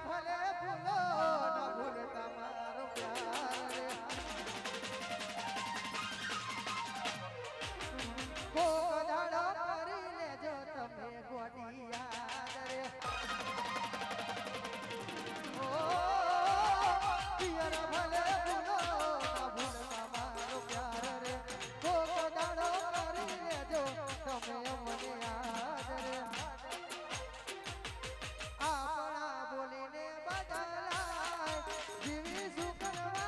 ભલે ભૂલો ન ભૂલતા મારો પ્યાર રે કોક દાડો કરી લેજો તમે ગોડી યાદ રે ઓ પિયર ભલે ભૂલો ન ભૂલતા મારો પ્યાર રે કોક દાડો કરી લેજો તમે મને યાદ રે આપણા બોલીને બદલાય જીવી શું કરવાનું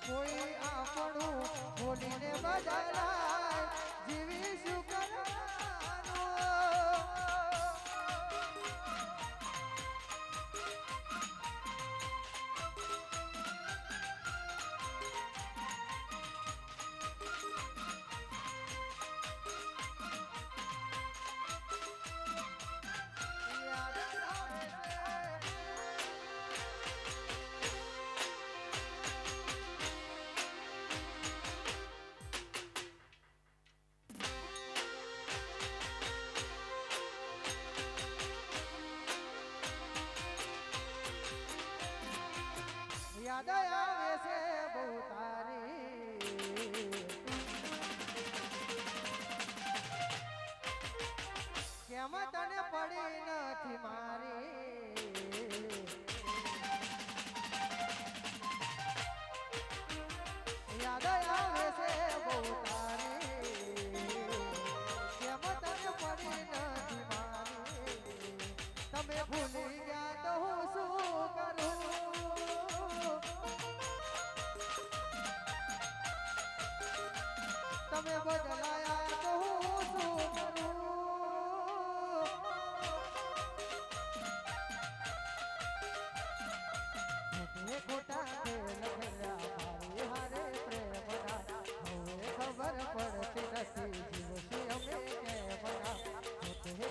કોઈ આપણું બોલીને બદલાય જીવી શું કરવાનું યાદ આવે છે બહુ તારી કેમ તને પડી નથી મારી યાદ આવે છે બહુ તારી કેમ તને પડી નથી મારી તમે ભૂલી ગયા તો હું શું કરું તમે બદલાયા તો હું શું કરું ખોટા લખેલા મારી હારે પ્રેમના હવે ખબર પડતી નથી જીવશી અમે કેમના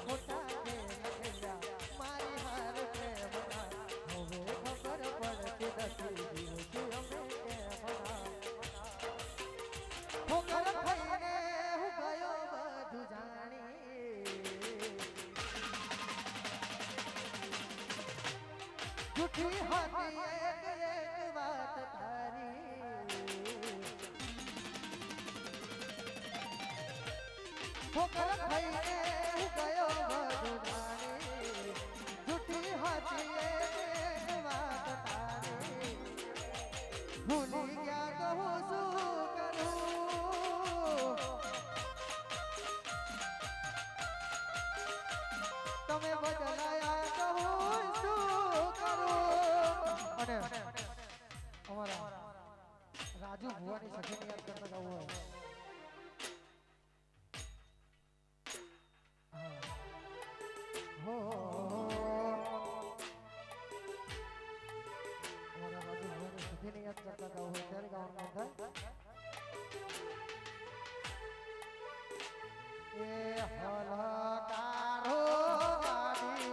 ખોટા લખેલા મારી હારે પ્રેમના હવે ખબર પડતી નથી જીવશી અમે કેમના ઠોકર ખાઈને હું ગયો બધું જાણી જૂઠી હતી એક વાત તારી ઠોકર ખાઈને હું ગયો બધું જાણી જૂઠી હતી એક વાત તારી ભૂલી ગયા તો હું શું કરું તમે બદલાયા તો હું શું કરું અને અમારા રાજુ ભુવાની સખીને યાદ કરતા ગાવું હોય હો અમારા રાજુ ભુવાની સખીને યાદ કરતા ગાવું હોય ત્યારે ગાવાનું મન થાય એ હલકારો ગાડી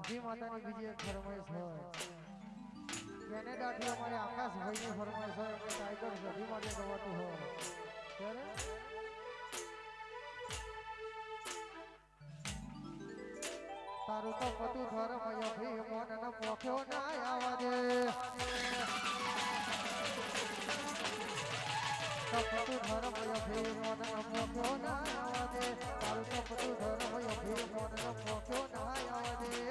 સતી માતાની બીજી એક ફરમાઈશ હોય કેનેડાથી અમારે આકાશભાઈની ફરમાઈશ હોય કે ટાઈગર સતી માટે ગવાતું હોય ત્યારે તારું તો પતું ધર્મ અભી મોન ન પોખ્યો ના આવા દે પતું ધર્મ અભી મોન ન પોખ્યો ના આવા દે તારું તો પતું ધર્મ અભી મોન ન પોખ્યો ના આવા દે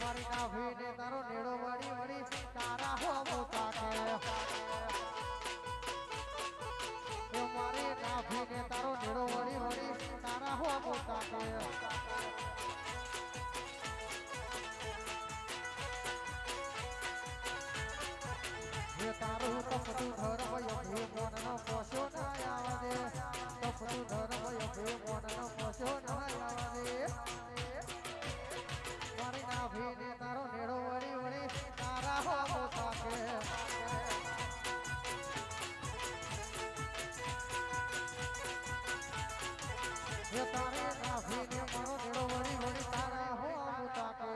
મારી નાભીને તારો નેડો વળી વળી તારા હો મોતા કે મારી નાભીને તારો નેડો વળી વળી તારા હો મોતા કે તારું તપતું ધર્મ અભી મોન ન પોસ્યો ના આવા દે તપતું ધર્મ અભી મોન ન પોસ્યો ના આવા દે મારી નાભીને તારો નેડો વળી વળી તારા હો મોતા કે તારે નાભીને મારો નેડો વળી વળી તારા હો મોતા કે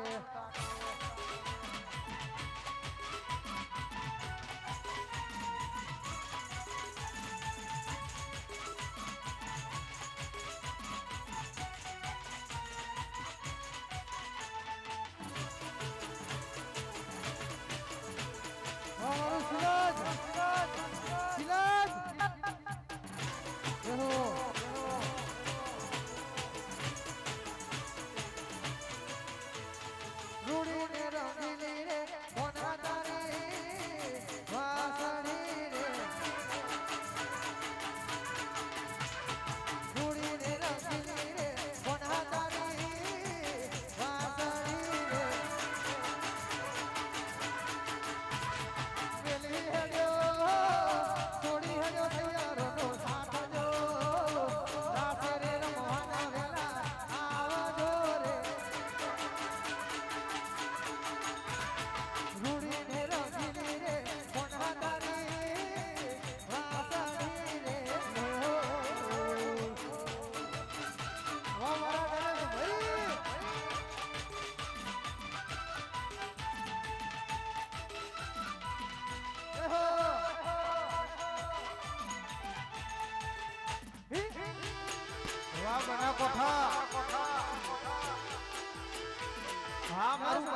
હા મારું